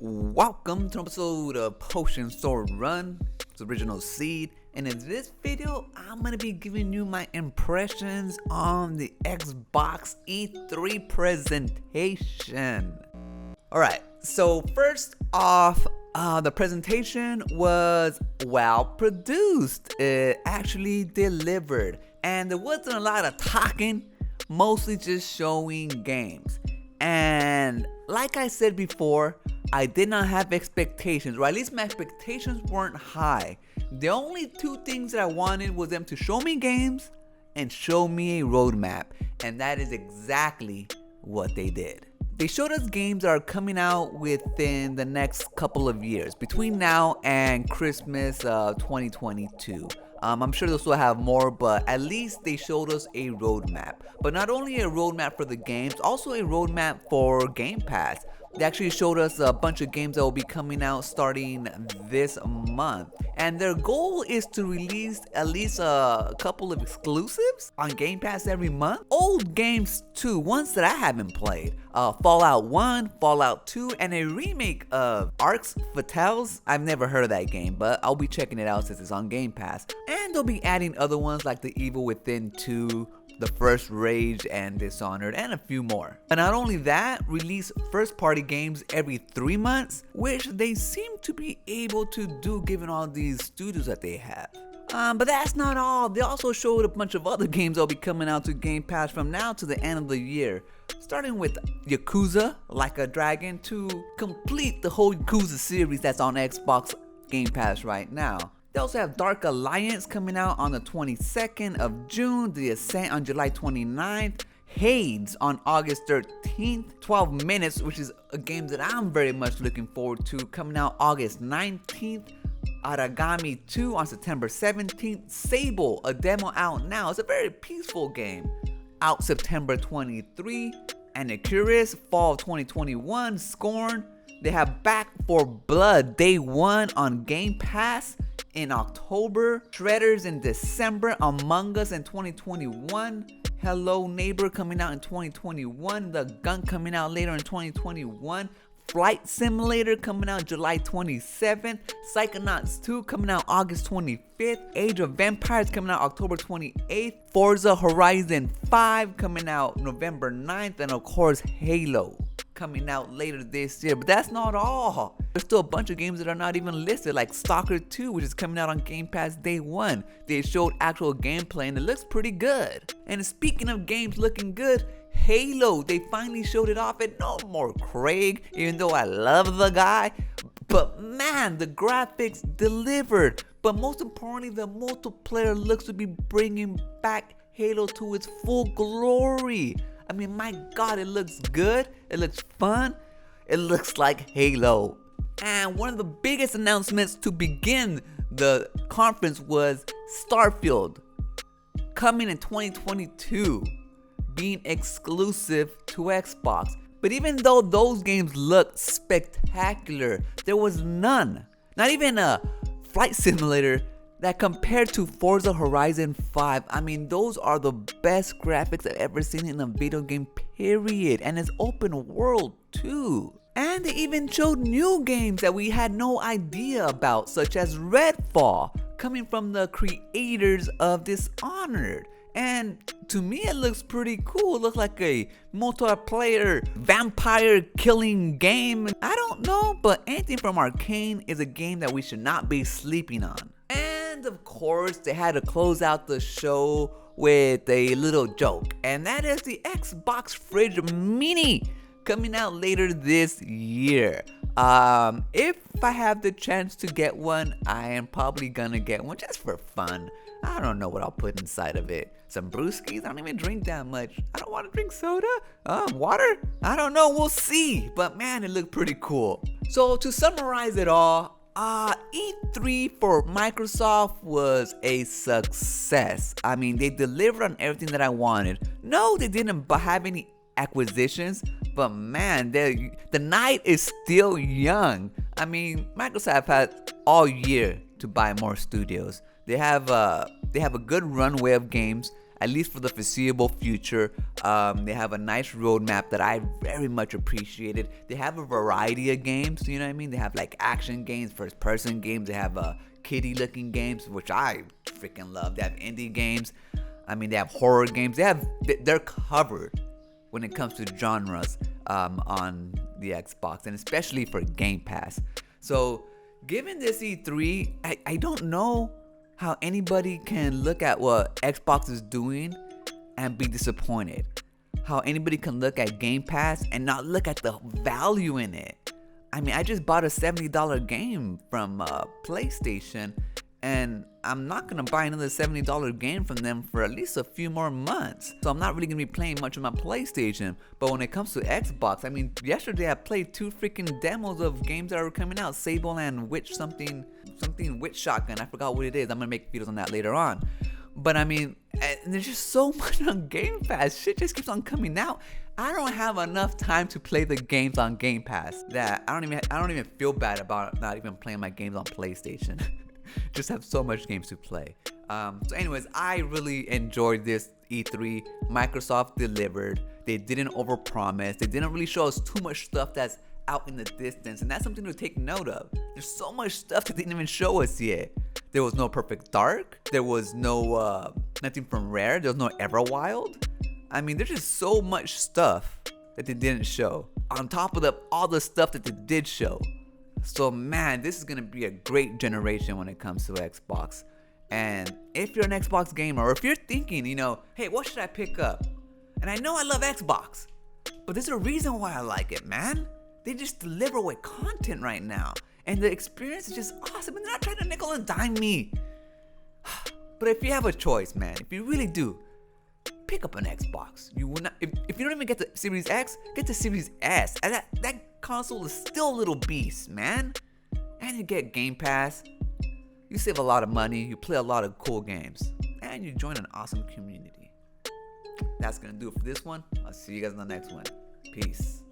Welcome to an episode of Potion Sword Run. It's Original Seed, and in this video, I'm gonna be giving you my impressions on the Xbox E3 presentation. Alright, so first off, the presentation was well produced. It actually delivered, and there wasn't a lot of talking, mostly just showing games. And like I said before, I did not have expectations, or at least my expectations weren't high. The only two things that I wanted was them to show me games and show me a roadmap, and that is exactly what they did. They showed us games that are coming out within the next couple of years, between now and Christmas 2022. I'm sure they'll still have more, but at least they showed us a roadmap. But not only a roadmap for the games, also a roadmap for Game Pass. They actually showed us a bunch of games that will be coming out starting this month. And their goal is to release at least a couple of exclusives on Game Pass every month. Old games too, ones that I haven't played. Fallout 1, Fallout 2, and a remake of Arx Fatales. I've never heard of that game, but I'll be checking it out since it's on Game Pass. And they'll be adding other ones like The Evil Within 2, The First Rage, and Dishonored, and a few more. But not only that, release first party games every 3 months, which they seem to be able to do given all these studios that they have. But that's not all. They also showed a bunch of other games that'll be coming out to Game Pass from now to the end of the year. Starting with Yakuza, Like a Dragon, to complete the whole Yakuza series that's on Xbox Game Pass right now. They also have Dark Alliance coming out on the 22nd of June, The Ascent on July 29th, Hades on August 13th, 12 Minutes, which is a game that I'm very much looking forward to, coming out August 19th, Aragami 2 on September 17th, Sable, a demo out now. It's a very peaceful game, out September 23, and the Curious, fall of 2021, Scorn. They have Back for Blood Day 1 on Game Pass in October, Shredders in December, Among Us in 2021, Hello Neighbor coming out in 2021, The Gun coming out later in 2021, Flight Simulator coming out July 27th, Psychonauts 2 coming out August 25th, Age of Vampires coming out October 28th, Forza Horizon 5 coming out November 9th, and of course Halo coming out later this year. But that's not all. There's still a bunch of games that are not even listed, like Stalker 2, which is coming out on Game Pass day 1. They showed actual gameplay and it looks pretty good. And speaking of games looking good, Halo, they finally showed it off, and no more Craig, even though I love the guy. But man, the graphics delivered. But most importantly, the multiplayer looks to be bringing back Halo to its full glory. I mean, my God, it looks good, it looks fun, it looks like Halo. And one of the biggest announcements to begin the conference was Starfield, coming in 2022, being exclusive to Xbox. But even though those games looked spectacular, there was none, not even a flight simulator, that compared to Forza Horizon 5, I mean, those are the best graphics I've ever seen in a video game, period. And it's open world too. And they even showed new games that we had no idea about, such as Redfall, coming from the creators of Dishonored. And to me, it looks pretty cool. It looks like a multiplayer vampire killing game. I don't know, but anything from Arcane is a game that we should not be sleeping on. And of course, they had to close out the show with a little joke, and that is the Xbox Fridge Mini coming out later this year. If I have the chance to get one, I am probably gonna get one just for fun. I don't know what I'll put inside of it. Some brewskis? I don't even drink that much. I don't want to drink soda. Water? I don't know. We'll see. But man, it looked pretty cool. So to summarize it all, E3 for Microsoft was a success. I mean, they delivered on everything that I wanted. No, they didn't have any acquisitions, but man, the night is still young. I mean, Microsoft had all year to buy more studios. They have a good runway of games. at least for the foreseeable future. They have a nice roadmap that I very much appreciated. They have a variety of games, you know what I mean? They have like action games, first person games. They have kiddie looking games, which I freaking love. They have indie games. I mean, they have horror games. They're covered when it comes to genres on the Xbox, and especially for Game Pass. So given this E3, I don't know how anybody can look at what Xbox is doing and be disappointed. How anybody can look at Game Pass and not look at the value in it. I mean, I just bought a $70 game from PlayStation, and I'm not gonna buy another $70 game from them for at least a few more months. So I'm not really gonna be playing much on my PlayStation. But when it comes to Xbox, I mean, yesterday I played 2 freaking demos of games that are coming out. Sable and Witch something Witch Shotgun. I forgot what it is. I'm gonna make videos on that later on. But I mean, there's just so much on Game Pass. Shit just keeps on coming out. I don't have enough time to play the games on Game Pass that I don't even feel bad about not even playing my games on PlayStation. Just have so much games to play. So anyways, I really enjoyed this E3. Microsoft delivered. They didn't overpromise. They didn't really show us too much stuff that's out in the distance, and that's something to take note of. There's so much stuff that they didn't even show us yet. There was no Perfect Dark. There was no nothing from Rare. There was no Everwild. I mean, there's just so much stuff that they didn't show on top of all the stuff that they did show. So man, this is gonna be a great generation when it comes to Xbox. And if you're an Xbox gamer, or if you're thinking, hey, what should I pick up? And I know I love Xbox, but there's a reason why I like it, man. They just deliver with content right now, and the experience is just awesome. And they're not trying to nickel and dime me. But if you have a choice, man, if you really do, pick up an Xbox. You will not. If you don't even get the Series X, get the Series S. And that console is still a little beast, man. And you get Game Pass. You save a lot of money. You play a lot of cool games, and you join an awesome community. That's gonna do it for this one. I'll see you guys in the next one. Peace.